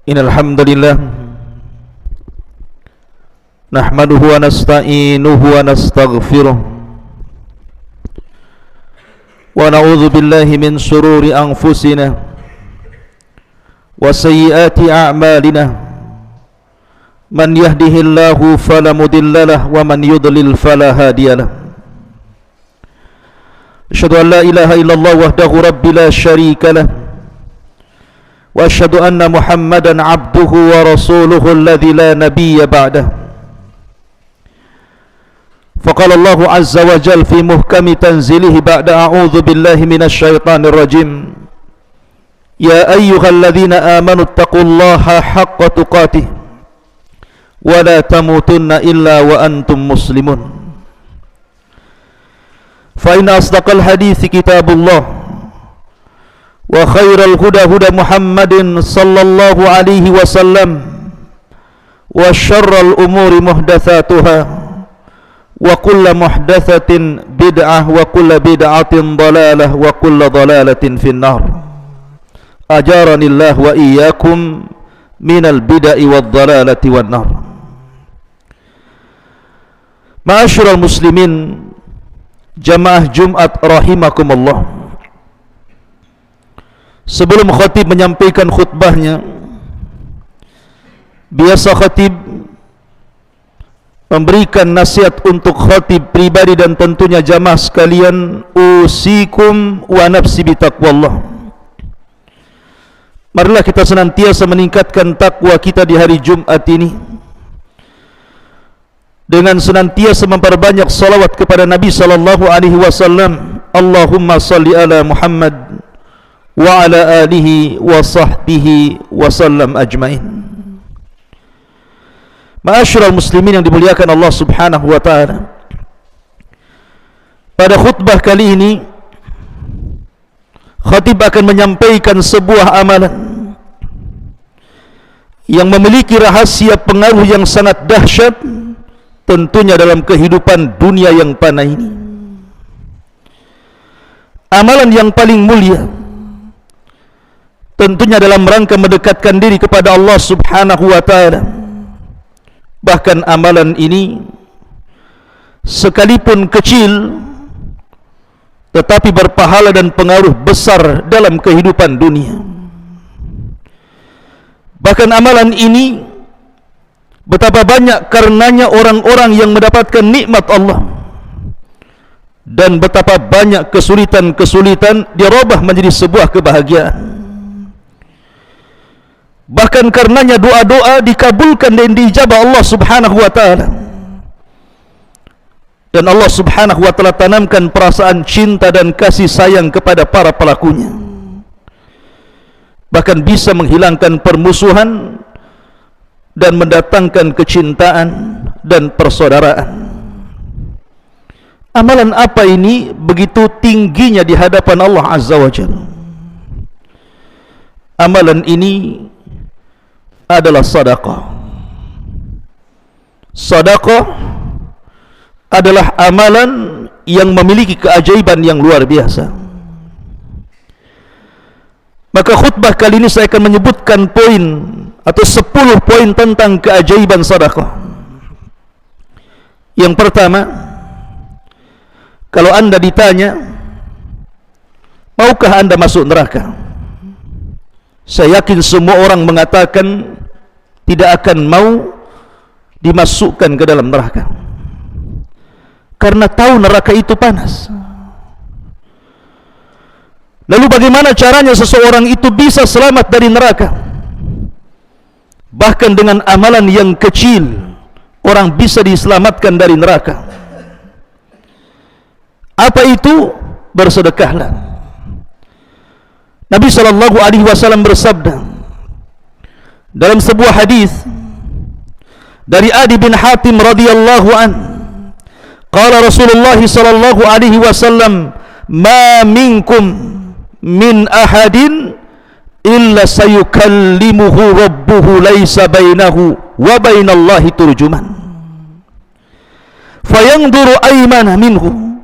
Innal hamdalillah nahmaduhu wa nasta'inuhu wa nastaghfiruh wa na'udzu billahi min shururi anfusina wa sayyiati a'malina man yahdihillahu fala mudilla lahu wa man yudlil fala hadiya lahu asyhadu an la ilaha illallah wahdahu rabbil la syarika lahu wa asyhadu anna Muhammadan abduhu wa rasuluhu alladzi la nabiyya ba'dahu. Faqala Allah azza wa jalla fi muhkami tanzilihi ba'da a'udzu billahi minasy syaithanir rajim. Ya ayyuhalladzina amanu taqullaha haqqa tuqatih wa la tamutunna illa wa antum muslimun. Fa inna asdaqal hadithi kitabullah wa khairal huda huda Muhammadin sallallahu alaihi wasallam wa syarral umuri muhdatsatuha wa kullu muhdatsatin bid'ah wa kullu bid'atin dhalalah wa kullu dhalalatin finnar. Ajaranillah wa iyyakum minal bid'ah wad dhalalati wan nar. Ma'asyiral muslimin, jamaah Jumat rahimakumullah. Sebelum khatib menyampaikan khutbahnya, biasa khatib memberikan nasihat untuk khatib pribadi dan tentunya jamaah sekalian. Usikum wa nafsi bitaqwallah. Marilah kita senantiasa meningkatkan takwa kita di hari Jumat ini dengan senantiasa memperbanyak salawat kepada Nabi sallallahu alaihi wasallam. Allahumma salli ala Muhammad wa ala alihi wa sahbihi wa sallam ajmain. Ma'asyiral muslimin yang dimuliakan Allah Subhanahu wa taala, pada khutbah kali ini khatib akan menyampaikan sebuah amalan yang memiliki rahasia pengaruh yang sangat dahsyat tentunya dalam kehidupan dunia yang fana ini. Amalan yang paling mulia tentunya dalam rangka mendekatkan diri kepada Allah Subhanahu wa taala. Bahkan amalan ini sekalipun kecil tetapi berpahala dan pengaruh besar dalam kehidupan dunia. Bahkan amalan ini betapa banyak karenanya orang-orang yang mendapatkan nikmat Allah, dan betapa banyak kesulitan-kesulitan dirubah menjadi sebuah kebahagiaan. Bahkan karenanya doa-doa dikabulkan dan diijabah Allah Subhanahu wa taala. Dan Allah Subhanahu wa taala tanamkan perasaan cinta dan kasih sayang kepada para pelakunya. Bahkan bisa menghilangkan permusuhan dan mendatangkan kecintaan dan persaudaraan. Amalan apa ini begitu tingginya di hadapan Allah Azza wa Jalla? Amalan ini adalah sedekah. Sedekah adalah amalan yang memiliki keajaiban yang luar biasa. Maka khutbah kali ini saya akan menyebutkan poin atau 10 poin tentang keajaiban sedekah. Yang pertama, kalau anda ditanya, maukah anda masuk neraka? Saya yakin semua orang mengatakan tidak akan mau dimasukkan ke dalam neraka, karena tahu neraka itu panas. Lalu bagaimana caranya seseorang itu bisa selamat dari neraka? Bahkan dengan amalan yang kecil orang bisa diselamatkan dari neraka. Apa itu? Bersedekahlah. Nabi sallallahu alaihi wasallam bersabda dalam sebuah hadis dari Adi bin Hatim radhiyallahu an, qala Rasulullah sallallahu alaihi wasallam, ma minkum min ahadin illa sayukallimuhu rabbuhu laisa bainahu wa bainallahi turjuman fayanzuru aymana minhu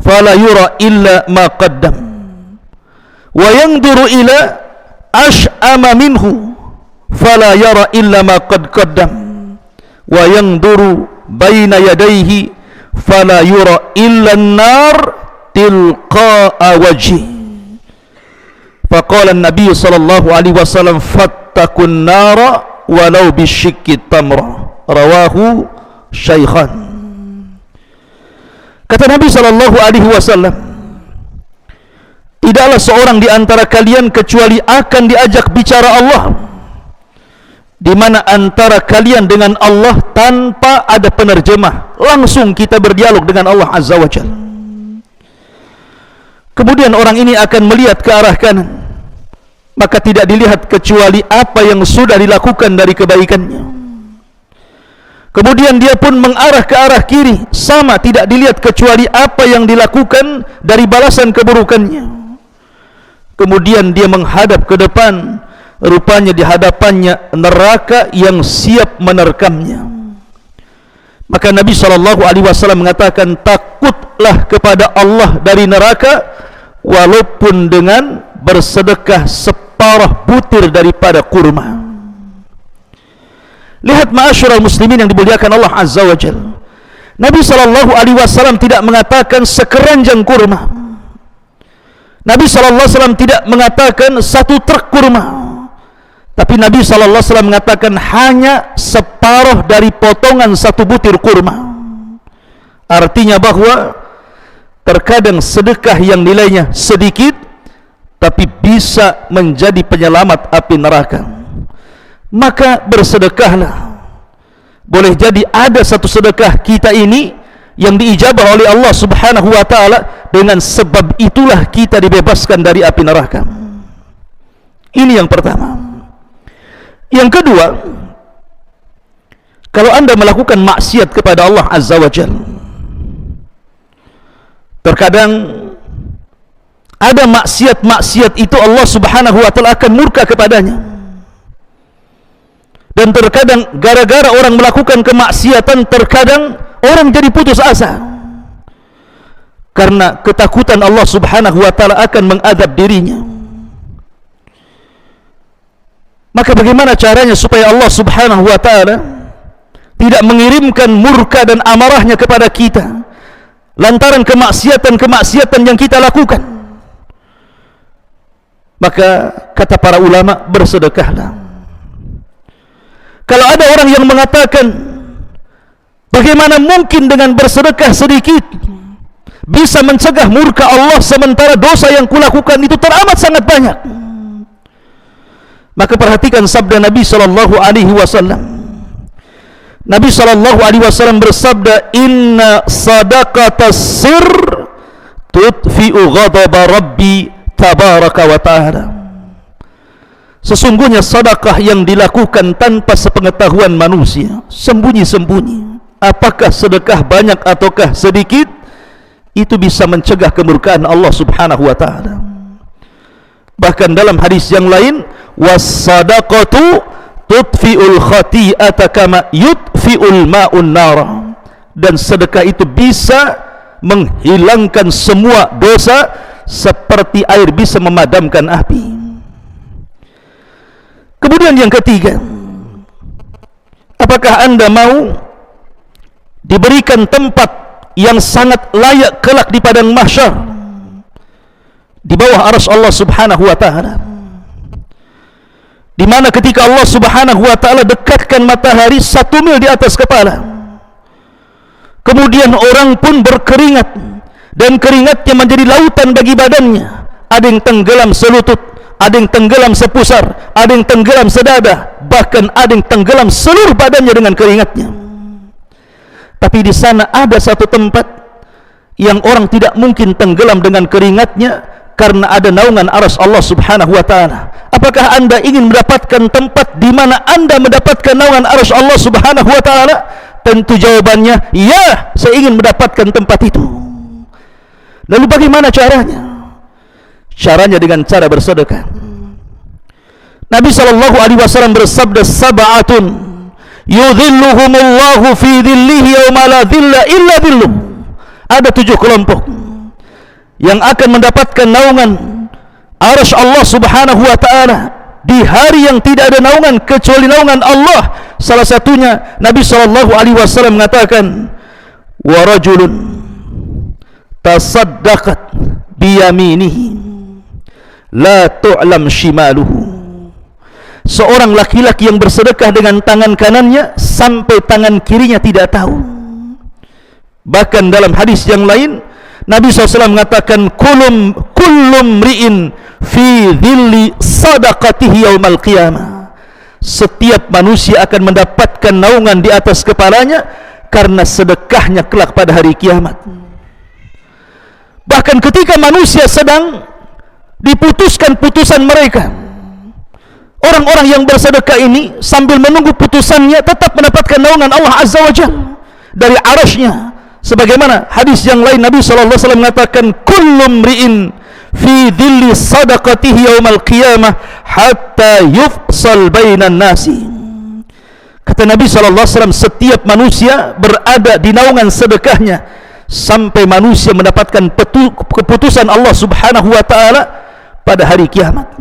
fala yura illa ma qaddam wa yanzuru ila ash'ama minhu fala yara illa ma qad qaddam wa yanzuru baina yadayhi fala yura illa an-nar tilqa'a wajhi. Faqala an-nabiy sallallahu alaihi wasallam fattaqun nara walau bisyikki tamra. Rawahu Syaikhan. Kata Nabi sallallahu alaihi wasallam, tidaklah seorang di antara kalian kecuali akan diajak bicara Allah, di mana antara kalian dengan Allah tanpa ada penerjemah, langsung kita berdialog dengan Allah Azza wa Jalla. Kemudian orang ini akan melihat ke arah kanan, maka tidak dilihat kecuali apa yang sudah dilakukan dari kebaikannya. Kemudian dia pun mengarah ke arah kiri, sama, tidak dilihat kecuali apa yang dilakukan dari balasan keburukannya. Kemudian dia menghadap ke depan, rupanya di hadapannya neraka yang siap menerkamnya. Maka Nabi SAW mengatakan, takutlah kepada Allah dari neraka, walaupun dengan bersedekah separuh butir daripada kurma. Lihat ma'asyiral muslimin yang dimuliakan Allah Azza wa Jalla. Nabi SAW tidak mengatakan sekeranjang kurma. Nabi SAW tidak mengatakan satu truk kurma. Tapi Nabi SAW mengatakan hanya separuh dari potongan satu butir kurma. Artinya bahwa terkadang sedekah yang nilainya sedikit tapi bisa menjadi penyelamat api neraka. Maka bersedekahlah. Boleh jadi ada satu sedekah kita ini yang diijabah oleh Allah Subhanahu wa ta'ala, dengan sebab itulah kita dibebaskan dari api neraka. Ini yang pertama. Yang kedua, kalau anda melakukan maksiat kepada Allah Azza wa Jalla, terkadang ada maksiat-maksiat itu Allah Subhanahu wa ta'ala akan murka kepadanya. Dan terkadang gara-gara orang melakukan kemaksiatan, terkadang orang jadi putus asa karena ketakutan Allah Subhanahu wa ta'ala akan mengadab dirinya. Maka bagaimana caranya supaya Allah Subhanahu wa ta'ala tidak mengirimkan murka dan amarahnya kepada kita lantaran kemaksiatan-kemaksiatan yang kita lakukan? Maka kata para ulama, bersedekahlah. Kalau ada orang yang mengatakan, bagaimana mungkin dengan bersedekah sedikit bisa mencegah murka Allah, sementara dosa yang kulakukan itu teramat sangat banyak? Maka perhatikan sabda Nabi SAW. Nabi SAW bersabda, inna sadaqatas sir tudfi'u ghadaba rabbi tabaraka wa ta'ala. Sesungguhnya sedekah yang dilakukan tanpa sepengetahuan manusia, sembunyi-sembunyi, apakah sedekah banyak ataukah sedikit, itu bisa mencegah kemurkaan Allah Subhanahu wa ta'ala. Bahkan dalam hadis yang lain, was-sadaqatu tudfi'ul khati'ata kama yudfi'ul ma'un nara. Dan sedekah itu bisa menghilangkan semua dosa seperti air bisa memadamkan api. Kemudian yang ketiga, apakah anda mau diberikan tempat yang sangat layak kelak di padang mahsyar, di bawah arsy Allah Subhanahu wa ta'ala, di mana ketika Allah Subhanahu wa ta'ala dekatkan matahari 1 mil di atas kepala, kemudian orang pun berkeringat dan keringatnya menjadi lautan bagi badannya. Ada yang tenggelam selutut, ada yang tenggelam sepusar, ada yang tenggelam sedada, bahkan ada yang tenggelam seluruh badannya dengan keringatnya. Tapi di sana ada satu tempat yang orang tidak mungkin tenggelam dengan keringatnya, karena ada naungan arsy Allah Subhanahu wa ta'ala. Apakah anda ingin mendapatkan tempat di mana anda mendapatkan naungan arsy Allah Subhanahu wa ta'ala? Tentu jawabannya, ya, saya ingin mendapatkan tempat itu. Lalu bagaimana caranya? Caranya dengan cara bersedekah. Nabi SAW bersabda, sab'atun yudhilluhumullahu fi dhillihi yawma la dhilla illa dhilluh. Ada 7 kelompok yang akan mendapatkan naungan arsy Allah Subhanahu wa ta'ala di hari yang tidak ada naungan kecuali naungan Allah. Salah satunya Nabi SAW mengatakan, wa rajulun tasaddaqat biyaminihi la tu'lam shimaluhu. Seorang laki-laki yang bersedekah dengan tangan kanannya sampai tangan kirinya tidak tahu. Bahkan dalam hadis yang lain Nabi SAW mengatakan, kullum ri'in fi dhilli sadaqatihi yaumal qiyamah. Setiap manusia akan mendapatkan naungan di atas kepalanya karena sedekahnya kelak pada hari kiamat. Bahkan ketika manusia sedang diputuskan putusan mereka, orang-orang yang bersedekah ini sambil menunggu putusannya tetap mendapatkan naungan Allah Azza wa Jalla dari arasy-Nya. Sebagaimana hadis yang lain Nabi SAW mengatakan, kullum ri'in fi dhilli sadaqatihi yaumal qiyamah hatta yufsal bainan nasi. Kata Nabi SAW, setiap manusia berada di naungan sedekahnya sampai manusia mendapatkan keputusan Allah Subhanahu wa ta'ala pada hari kiamat.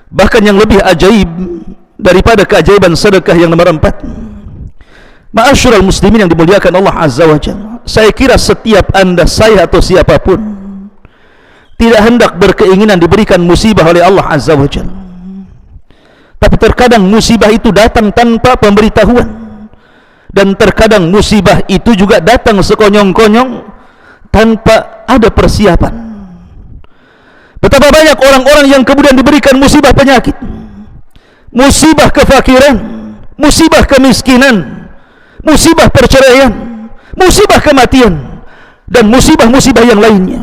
Bahkan yang lebih ajaib daripada keajaiban sedekah yang nomor 4, ma'asyiral muslimin yang dimuliakan Allah Azza wa Jalla, saya kira setiap anda, saya atau siapapun tidak hendak berkeinginan diberikan musibah oleh Allah Azza wa Jalla. Tapi terkadang musibah itu datang tanpa pemberitahuan, dan terkadang musibah itu juga datang sekonyong-konyong tanpa ada persiapan. Betapa banyak orang-orang yang kemudian diberikan musibah penyakit, musibah kefakiran, musibah kemiskinan, musibah perceraian, musibah kematian, dan musibah-musibah yang lainnya.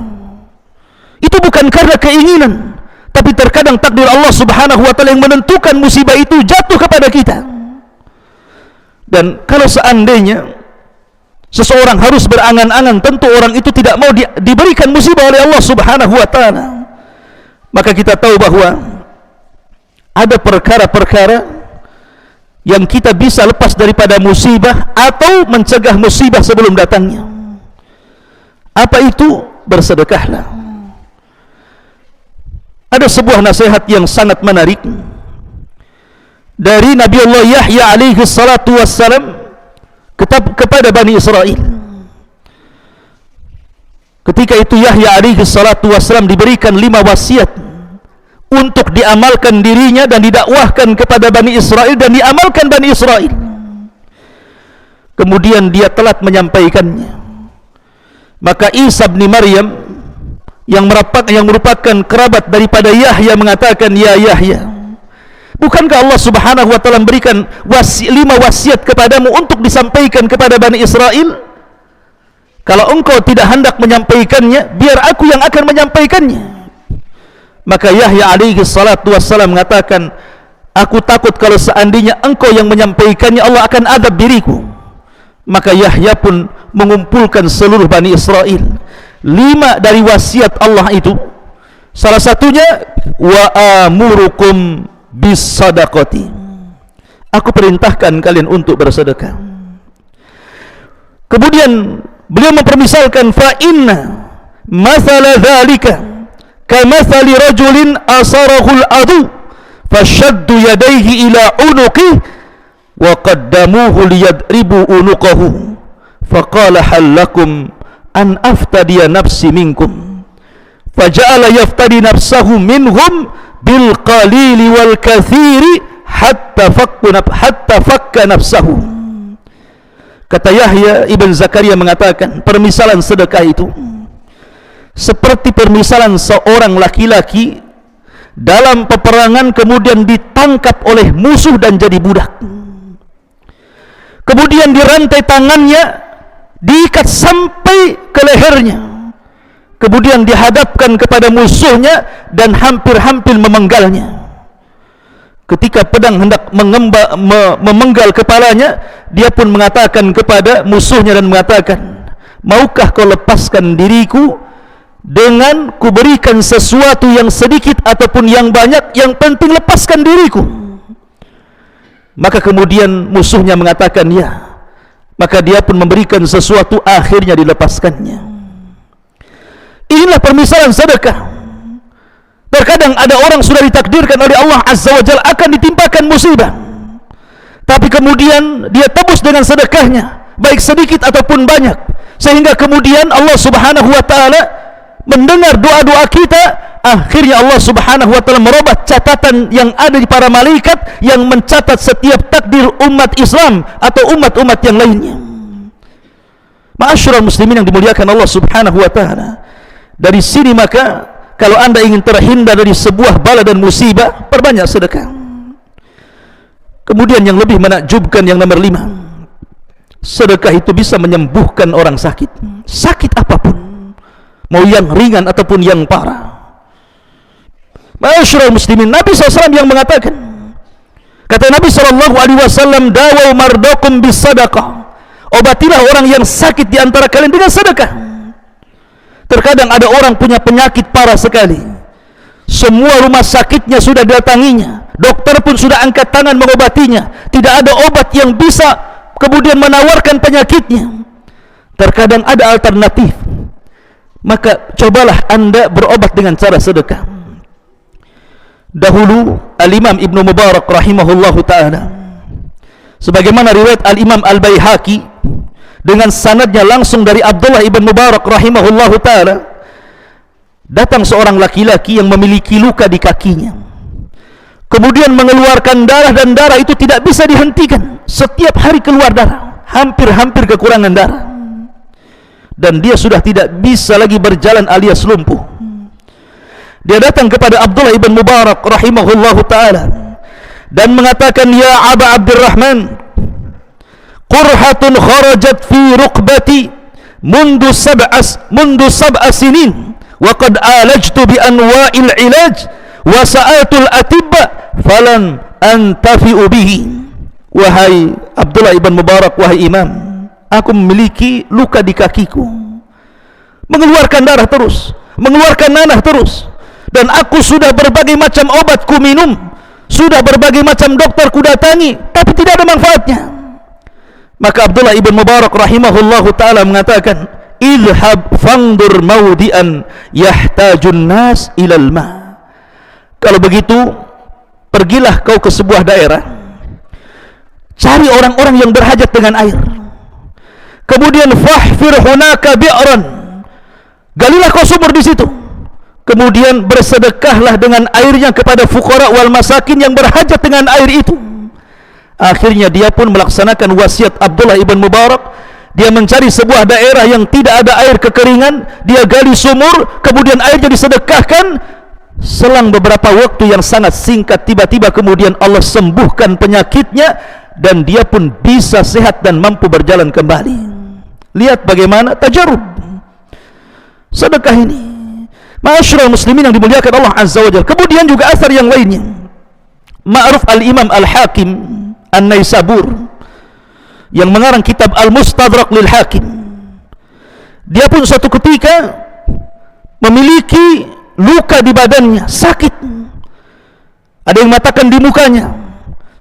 Itu bukan karena keinginan, tapi terkadang takdir Allah Subhanahu wa ta'ala yang menentukan musibah itu jatuh kepada kita. Dan kalau seandainya seseorang harus berangan-angan, tentu orang itu tidak mau diberikan musibah oleh Allah Subhanahu wa ta'ala. Maka kita tahu bahwa ada perkara-perkara yang kita bisa lepas daripada musibah atau mencegah musibah sebelum datangnya. Apa itu? Bersedekahlah. Ada sebuah nasihat yang sangat menarik dari Nabi Allah Yahya alaihi salatu wassalam kepada Bani Israel. Ketika itu Yahya alaihi salatu wassalam diberikan 5 wasiat untuk diamalkan dirinya dan didakwahkan kepada Bani Israel, dan diamalkan Bani Israel. Kemudian dia telat menyampaikannya. Maka Isa bin Maryam yang merupakan kerabat daripada Yahya mengatakan, ya Yahya, bukankah Allah Subhanahu wa ta'ala memberikan 5 wasiat kepadamu untuk disampaikan kepada Bani Israel? Kalau engkau tidak hendak menyampaikannya, biar aku yang akan menyampaikannya. Maka Yahya alaihi salatu wassalam mengatakan, aku takut kalau seandainya engkau yang menyampaikannya, Allah akan adab diriku. Maka Yahya pun mengumpulkan seluruh Bani Israel. 5 dari wasiat Allah itu, salah satunya, wa amurukum bis sadaqati, aku perintahkan kalian untuk bersedekah. Kemudian beliau mempermisalkan, fa inna mathala dzalika kamathali rajulin asarahul adu fashaddu yadayhi ila unuqi wa qaddamuhu liyadribu unuqahu faqala hal lakum an aftadiya nafsi minkum faja'ala yaftadi nafsahu minhum bil qalili wal kathiri hatta fakka nafsahu. Kata Yahya ibn Zakaria mengatakan, permisalan sedekah itu seperti permisalan seorang laki-laki dalam peperangan kemudian ditangkap oleh musuh dan jadi budak. Kemudian dirantai tangannya, diikat sampai ke lehernya, kemudian dihadapkan kepada musuhnya dan hampir-hampir memenggalnya. Ketika pedang hendak memenggal kepalanya, dia pun mengatakan kepada musuhnya dan mengatakan, maukah kau lepaskan diriku dengan kuberikan sesuatu yang sedikit ataupun yang banyak, yang penting lepaskan diriku. Maka kemudian musuhnya mengatakan ya. Maka dia pun memberikan sesuatu, akhirnya dilepaskannya. Inilah permisalan sedekah. Terkadang ada orang sudah ditakdirkan oleh Allah Azza wa Jalla akan ditimpakan musibah, tapi kemudian dia tebus dengan sedekahnya, baik sedikit ataupun banyak, sehingga kemudian Allah Subhanahu wa taala mendengar doa-doa kita. Akhirnya Allah Subhanahu wa taala merubah catatan yang ada di para malaikat yang mencatat setiap takdir umat Islam atau umat-umat yang lainnya. Ma'asyiral muslimin yang dimuliakan Allah Subhanahu wa taala, dari sini maka kalau anda ingin terhindar dari sebuah bala dan musibah, perbanyak sedekah. Kemudian yang lebih menakjubkan, yang nomor 5, sedekah itu bisa menyembuhkan orang sakit, sakit apapun, mau yang ringan ataupun yang parah. Ma'asyiral muslimin, Nabi SAW yang mengatakan, kata Nabi SAW, dawau mardakum bis sadaqah, obatilah orang yang sakit di antara kalian dengan sedekah. Terkadang ada orang punya penyakit parah sekali, semua rumah sakitnya sudah datanginya, dokter pun sudah angkat tangan mengobatinya, tidak ada obat yang bisa kemudian menawarkan penyakitnya. Terkadang ada alternatif, maka cobalah anda berobat dengan cara sedekah. Dahulu Al-Imam Ibnu Mubarak rahimahullahu ta'ala, sebagaimana riwayat Al-Imam Al-Baihaqi dengan sanadnya langsung dari Abdullah ibn Mubarak rahimahullahu ta'ala, datang seorang laki-laki yang memiliki luka di kakinya, kemudian mengeluarkan darah, dan darah itu tidak bisa dihentikan, setiap hari keluar darah, hampir-hampir kekurangan darah, dan dia sudah tidak bisa lagi berjalan alias lumpuh. Dia datang kepada Abdullah ibn Mubarak rahimahullahu ta'ala dan mengatakan, ya Aba Abdurrahman, qurhatun kharajat fi rukbati mundu sab'a sinin wa qad alajtu bi anwa'il ilaj wa sa'atul atibba falan antafi'u bihi. Wahai Abdullah ibn Mubarak, wahai imam, aku memiliki luka di kakiku, mengeluarkan darah terus, mengeluarkan nanah terus, dan aku sudah berbagai macam obat ku minum, sudah berbagai macam dokter ku datangi, tapi tidak ada manfaatnya. Maka Abdullah ibn Mubarak rahimahullahu ta'ala mengatakan, idhab fangdur maudian yahtajun nas ilal ma. Kalau begitu, pergilah kau ke sebuah daerah, cari orang-orang yang berhajat dengan air, kemudian fahfir hunaka bi'ran, galilah kau sumur di situ, kemudian bersedekahlah dengan airnya kepada fuqara wal masakin yang berhajat dengan air itu. Akhirnya dia pun melaksanakan wasiat Abdullah ibn Mubarak. Dia mencari sebuah daerah yang tidak ada air kekeringan, dia gali sumur, kemudian airnya disedekahkan. Selang beberapa waktu yang sangat singkat, tiba-tiba kemudian Allah sembuhkan penyakitnya, dan dia pun bisa sehat dan mampu berjalan kembali. Lihat bagaimana tajarub sedekah ini. Ma'asyiral muslimin yang dimuliakan Allah Azza wa Jalla. Kemudian juga asar yang lainnya, ma'ruf Al-Imam Al-Hakim An-Naisabur yang mengarang kitab Al-Mustadrak lil Hakim, dia pun suatu ketika memiliki luka di badannya, sakit, ada yang mengatakan di mukanya,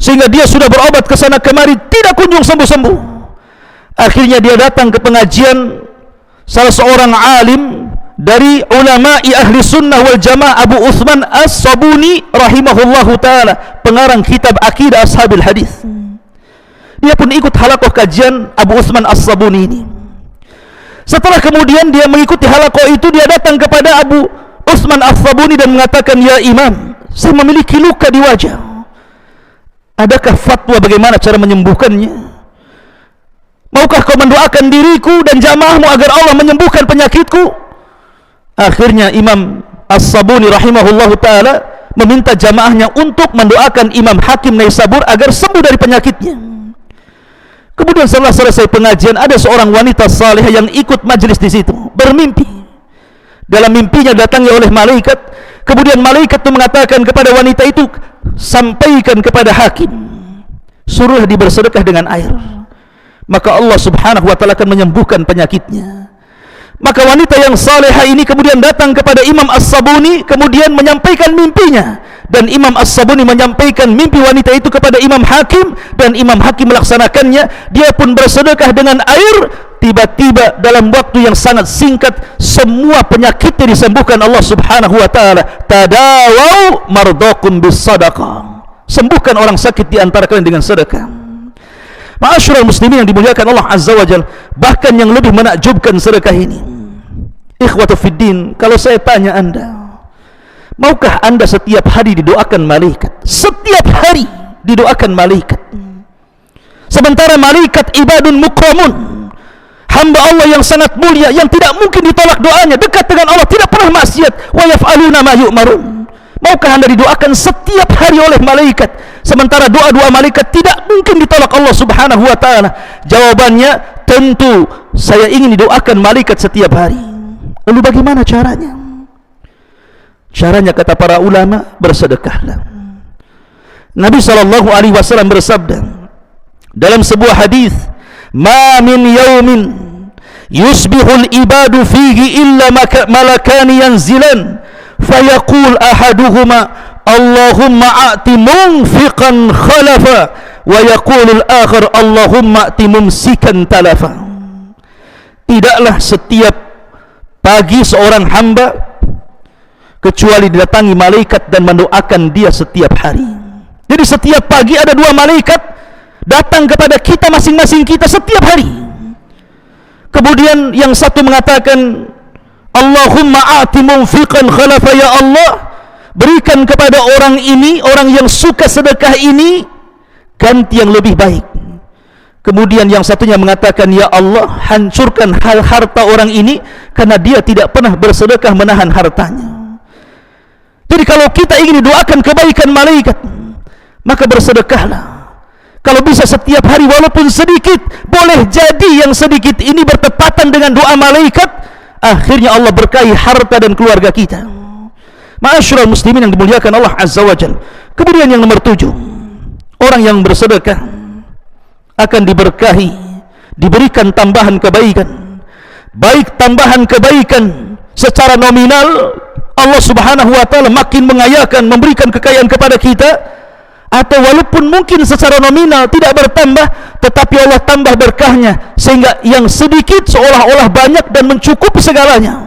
sehingga dia sudah berobat ke sana kemari, tidak kunjung sembuh-sembuh. Akhirnya dia datang ke pengajian salah seorang alim dari ulama'i ahli sunnah wal jamaah, Abu Uthman As-Sabuni rahimahullahu ta'ala, pengarang kitab Aqidah Ashabil Hadis. Dia pun ikut halaqah kajian Abu Uthman As-Sabuni ini. Setelah kemudian dia mengikuti halaqah itu, dia datang kepada Abu Uthman As-Sabuni dan mengatakan, ya imam, saya memiliki luka di wajah, adakah fatwa bagaimana cara menyembuhkannya? Maukah kau mendoakan diriku dan jamaahmu agar Allah menyembuhkan penyakitku? Akhirnya Imam As-Sabuni rahimahullahu ta'ala meminta jamaahnya untuk mendoakan Imam Hakim Naisabur agar sembuh dari penyakitnya. Kemudian setelah selesai pengajian, ada seorang wanita salihah yang ikut majelis di situ, bermimpi. Dalam mimpinya datangi oleh malaikat, kemudian malaikat itu mengatakan kepada wanita itu, sampaikan kepada hakim, suruhlah dia bersedekah dengan air, maka Allah Subhanahu wa ta'ala akan menyembuhkan penyakitnya. Maka wanita yang salihah ini kemudian datang kepada Imam As-Sabuni, kemudian menyampaikan mimpinya, dan Imam As-Sabuni menyampaikan mimpi wanita itu kepada Imam Hakim, dan Imam Hakim melaksanakannya. Dia pun bersedekah dengan air, tiba-tiba dalam waktu yang sangat singkat semua penyakitnya disembuhkan Allah Subhanahu wa taala. Tadawau mardakum bis sadaqah. Sembuhkan orang sakit di antara kalian dengan sedekah. Ma'asyiral muslimin yang dimuliakan Allah Azza wa Jalla, bahkan yang lebih menakjubkan sedekah ini, ikhwatu fiddin, kalau saya tanya Anda, maukah Anda setiap hari didoakan malaikat? Setiap hari didoakan malaikat. Sementara malaikat ibadun mukramun, hamba Allah yang sangat mulia, yang tidak mungkin ditolak doanya, dekat dengan Allah, tidak pernah maksiat, wa yaf'aluna ma yu'marun. Maukah Anda didoakan setiap hari oleh malaikat, sementara doa-doa malaikat tidak mungkin ditolak Allah Subhanahu wa taala? Jawabannya, tentu saya ingin didoakan malaikat setiap hari. Lalu bagaimana caranya? Caranya, kata para ulama, bersedekahlah. Nabi SAW bersabda dalam sebuah hadis, "Ma min yaumin yusbihul ibadu fihi illa malakani yanzilan fayaqul ahaduhuma Allahumma a'ti munfiqan khalafa wa yaqulul akhar Allahumma a'ti mumsikan talafa." Tidaklah setiap pagi seorang hamba kecuali didatangi malaikat dan mendoakan dia setiap hari. Jadi setiap pagi ada dua malaikat datang kepada kita masing-masing kita setiap hari. Kemudian yang satu mengatakan, Allahumma a'ti munfiqan khalafa, ya Allah, berikan kepada orang ini, orang yang suka sedekah ini, ganti yang lebih baik. Kemudian yang satunya mengatakan, ya Allah, hancurkan harta orang ini karena dia tidak pernah bersedekah menahan hartanya. Jadi kalau kita ingin didoakan kebaikan malaikat, maka bersedekahlah. Kalau bisa setiap hari walaupun sedikit, boleh jadi yang sedikit ini bertepatan dengan doa malaikat, akhirnya Allah berkahi harta dan keluarga kita. Ma'asyiral muslimin yang dimuliakan Allah Azza wa Jalla. Kemudian yang nomor 7, orang yang bersedekah akan diberkahi, diberikan tambahan kebaikan. Baik tambahan kebaikan secara nominal, Allah Subhanahu wa taala makin mengayakan, memberikan kekayaan kepada kita, atau walaupun mungkin secara nominal tidak bertambah, tetapi Allah tambah berkahnya sehingga yang sedikit seolah-olah banyak dan mencukupi segalanya.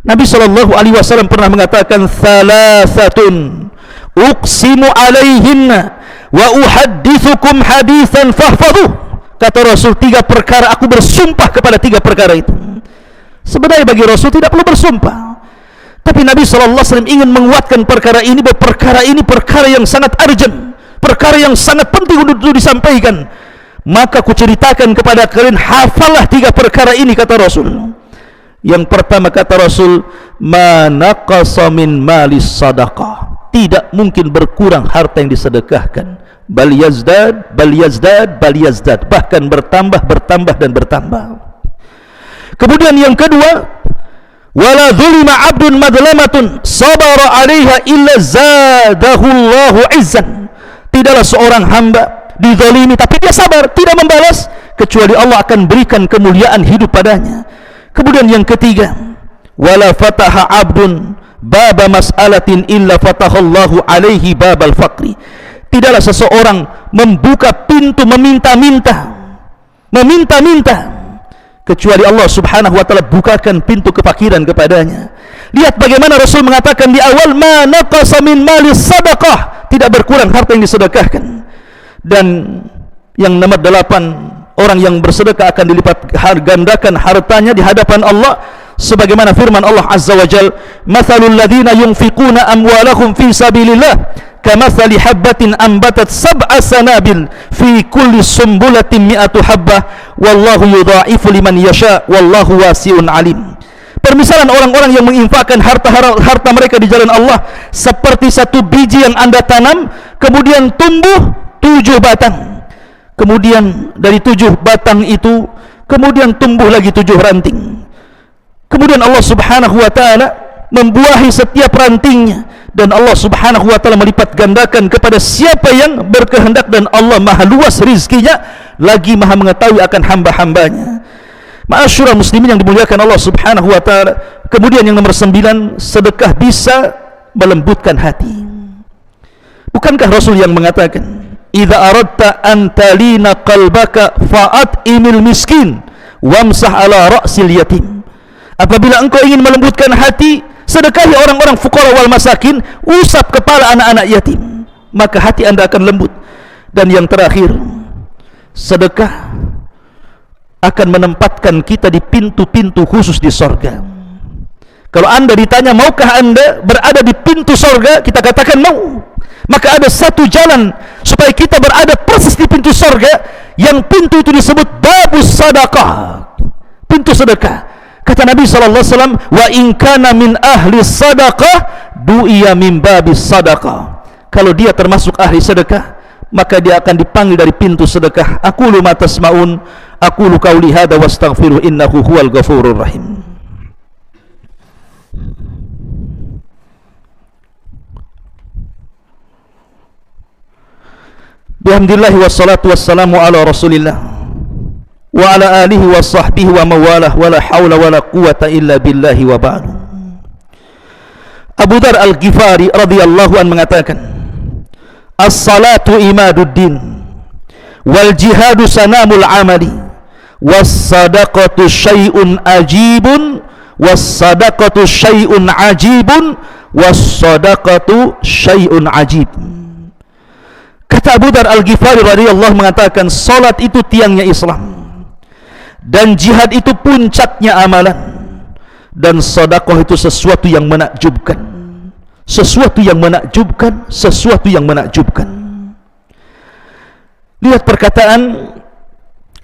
Nabi SAW pernah mengatakan, "Thalathatun uqsimu alaihinna wa uhaddithukum hadithan fahfadhuh." Kata Rasul, 3 perkara aku bersumpah kepada 3 perkara itu. Sebenarnya bagi Rasul tidak perlu bersumpah, tapi Nabi SAW ingin menguatkan perkara ini, bahwa perkara ini perkara yang sangat urgent, perkara yang sangat penting untuk disampaikan. Maka ku ceritakan kepada kalian, hafalah 3 perkara ini, kata Rasul. Yang pertama, kata Rasul, ma naqasa min malis sadaqah, tidak mungkin berkurang harta yang disedekahkan. Bal yazdad, bal yazdad, bal yazdad, bahkan bertambah, bertambah dan bertambah. Kemudian yang kedua, wala dhulima abdun madlamatun sabara alaiha illa zadahullahu izzan, tidaklah seorang hamba dizalimi tapi dia sabar, tidak membalas, kecuali Allah akan berikan kemuliaan hidup padanya. Kemudian yang ketiga, wala fataha abdun baba mas'alatin illa fatahallahu alaihi babal faqri, tidaklah seseorang membuka pintu meminta-minta, kecuali Allah Subhanahu wa taala bukakan pintu kefakiran kepadanya. Lihat bagaimana Rasul mengatakan di awal, ma naqasa min malis sadaqah, tidak berkurang harta yang disedekahkan. Dan yang nomor 8, orang yang bersedekah akan dilipat gandakan hartanya di hadapan Allah, sebagaimana firman Allah Azza wa Jalla, mathalul ladzina yunfiquna amwalahum fi sabilillah kamathali habbatin ambatat sab'a sanabil fi kulli sumbulatin mi'atu habbah wallahu yudha'ifu liman yasha wallahu wasi'un alim. Permisalan orang-orang yang menginfakkan harta mereka di jalan Allah seperti satu biji yang Anda tanam, kemudian tumbuh 7 batang, kemudian dari 7 batang itu kemudian tumbuh lagi 7 ranting, kemudian Allah Subhanahu wa taala membuahi setiap rantingnya, dan Allah Subhanahu wa taala melipat gandakan kepada siapa yang berkehendak, dan Allah maha luas rizkinya, lagi maha mengetahui akan hamba-hambanya. Ma'asyiral muslimin yang dimuliakan Allah Subhanahu wa taala. Kemudian yang nomor 9, sedekah bisa melembutkan hati. Bukankah Rasul yang mengatakan, idza aradta an talina qalbaka fa'at'imil miskin wamsah ala ra'sil yatim. Apabila engkau ingin melembutkan hati, sedekahi orang-orang fuqara wal masakin, usap kepala anak-anak yatim, maka hati anda akan lembut. Dan yang terakhir, sedekah akan menempatkan kita di pintu-pintu khusus di sorga. Kalau anda ditanya, maukah anda berada di pintu sorga? Kita katakan mau. Maka ada satu jalan supaya kita berada persis di pintu sorga, yang pintu itu disebut babus sadaqah, pintu sedekah. Kata Nabi SAW, wa in kana min ahli sadaqah du'iya min babis sadaqah. Kalau dia termasuk ahli sedekah, maka dia akan dipanggil dari pintu sedekah. Aqulu ma tasma'un, aqulu qawli hadza wastaghfiru innahu huwal ghafurur rahim. Bihamdillahi wassalatu wassalamu ala rasulillah wa ala alihi wa sahbihi wa mawalah wa la hawla wa la quwata illa billahi wa ba'du. Abu Dzar Al-Ghifari radhiyallahu an mengatakan, as-salatu imaduddin wal jihadu sanamul amali was sadaqatu syai'un ajibun was sadaqatu syai'un ajibun was sadaqatu syai'un ajib. Kata Abu Dzar Al-Ghifari radhiyallahu mengatakan, salat itu tiangnya Islam, dan jihad itu puncaknya amalan, dan sedekah itu sesuatu yang menakjubkan, sesuatu yang menakjubkan, sesuatu yang menakjubkan. Lihat perkataan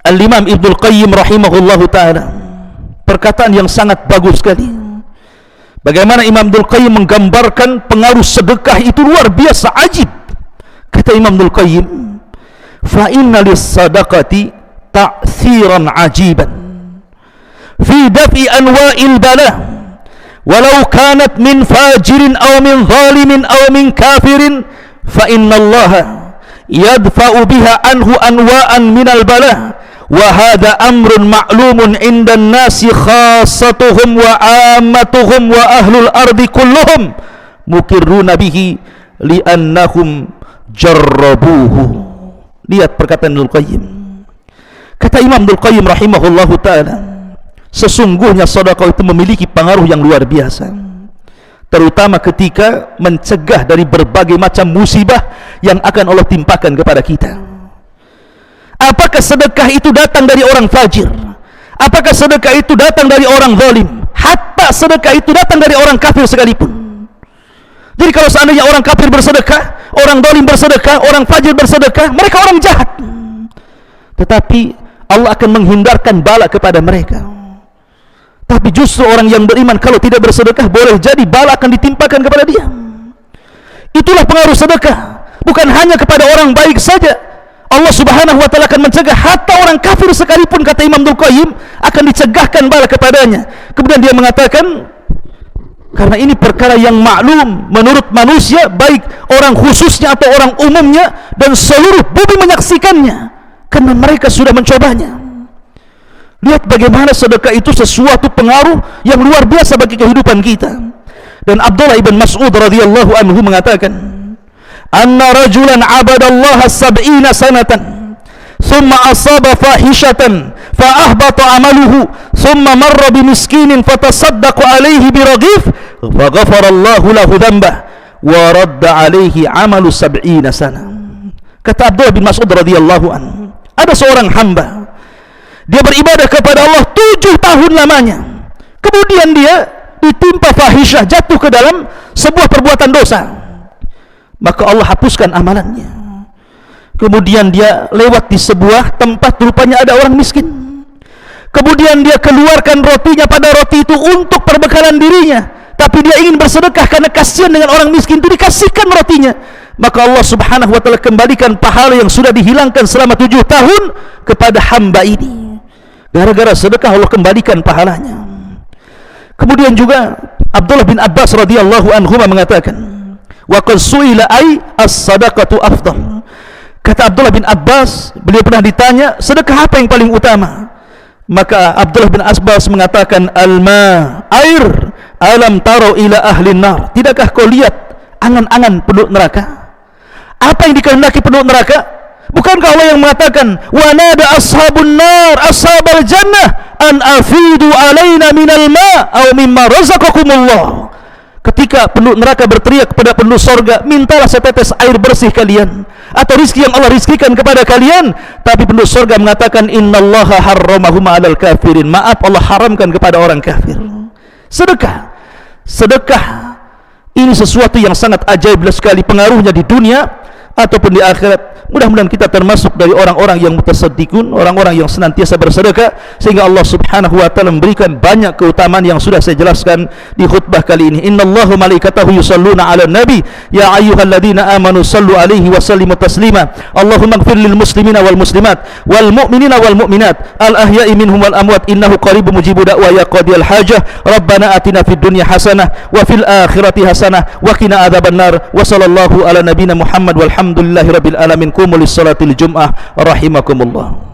Al-Imam Ibnul Qayyim rahimahullahu ta'ala, perkataan yang sangat bagus sekali. Bagaimana Imam Ibnul Qayyim menggambarkan pengaruh sedekah itu luar biasa, ajib. Kata Imam Ibnul Qayyim, fa inna lis-sadaqati ta'thiran ajiban fi daf'i anwa'il bala walau kanat min fajirin aw min zalimin aw min kafirin fa inna Allah yadfa'u biha anhu anwa'an minal bala wa hadha amrun ma'lumun 'inda an-nasi khassatuhum wa 'ammatuhum wa ahlul ardi kulluhum mukirruna bihi li'annahum jarrabuhu. Lihat perkataan Ibnul Qayyim. Kata Imam Ibnul Qayyim rahimahullahu ta'ala, sesungguhnya sedekah itu memiliki pengaruh yang luar biasa, terutama ketika mencegah dari berbagai macam musibah yang akan Allah timpakan kepada kita. Apakah sedekah itu datang dari orang fajir? Apakah sedekah itu datang dari orang zalim? Hatta sedekah itu datang dari orang kafir sekalipun. Jadi kalau seandainya orang kafir bersedekah, orang zalim bersedekah, orang fajir bersedekah, mereka orang jahat, tetapi Allah akan menghindarkan bala kepada mereka. Tapi justru orang yang beriman kalau tidak bersedekah, boleh jadi bala akan ditimpakan kepada dia. Itulah pengaruh sedekah. Bukan hanya kepada orang baik saja, Allah subhanahu wa ta'ala akan mencegah, hatta orang kafir sekalipun, kata Imam Ibnul Qayyim, akan dicegahkan bala kepadanya. Kemudian dia mengatakan, karena ini perkara yang maklum menurut manusia, baik orang khususnya atau orang umumnya, dan seluruh bumi menyaksikannya, karena mereka sudah mencobanya. Lihat bagaimana sedekah itu sesuatu pengaruh yang luar biasa bagi kehidupan kita. Dan Abdullah ibn Mas'ud radhiyallahu anhu mengatakan, anna rajulan abadallaha 70 sanatan thumma asaba fahishatan fa ahbata amaluhu thumma marra bimiskinin fatasaddaqu alaihi biraghif fa ghafara Allahu lahu dhanbah wa radda alaihi amalu 70 sana. Kata Abdullah bin Mas'ud radhiyallahu anhu, ada seorang hamba, dia beribadah kepada Allah 7 tahun lamanya, kemudian dia ditimpa fahisyah, jatuh ke dalam sebuah perbuatan dosa, maka Allah hapuskan amalannya. Kemudian dia lewat di sebuah tempat, rupanya ada orang miskin, kemudian dia keluarkan rotinya pada roti itu untuk perbekalan dirinya, tapi dia ingin bersedekah karena kasihan dengan orang miskin itu, dikasihkan rotinya. Maka Allah subhanahu wa ta'ala kembalikan pahala yang sudah dihilangkan selama 7 tahun kepada hamba ini. Gara-gara sedekah Allah kembalikan pahalanya. Kemudian juga Abdullah bin Abbas radhiyallahu anhu mengatakan, wa qad su'ila ay as-sadaqatu afdal. Kata Abdullah bin Abbas, beliau pernah ditanya, sedekah apa yang paling utama? Maka Abdullah bin Abbas mengatakan, al-ma, air. Alam taro ila ahli nar, tidakkah kau lihat angan-angan penduduk neraka? Apa yang dikehendaki penduduk neraka? Bukankah Allah yang mengatakan, wa nada ashabun nar ashabal jannah an afidu alaina minal ma' aw mimma razaqakumullah. Ketika penduduk neraka berteriak kepada penduduk sorga, mintalah setetes air bersih kalian atau rizki yang Allah rizkikan kepada kalian. Tapi penduduk sorga mengatakan, innallaha harramahuma 'alal kafirin. Maaf, Allah haramkan kepada orang kafir. Sedekah ini sesuatu yang sangat ajaib sekali pengaruhnya di dunia ataupun di akhirat. Mudah-mudahan kita termasuk dari orang-orang yang mutasaddiqun, orang-orang yang senantiasa bersedekah, sehingga Allah Subhanahu wa taala memberikan banyak keutamaan yang sudah saya jelaskan di khutbah kali ini. Innallaha malaikatahu yusalluna 'alan nabi ya ayyuhalladzina amanu sallu 'alaihi wa sallimu taslima. Allahumma ighfir lil muslimina wal muslimat wal mu'minina wal mu'minat al ahya'i minhum wal amwat innahu qaribun mujibu da'wa ya qadiyal hajah. Rabbana atina fid dunya hasanah wa fil akhirati hasanah wa qina adzabannar. Wa sallallahu ala nabiyyina Muhammad walhamdulillahi rabbil alamin. Qumu lis salatil jum'ah rahimakumullah.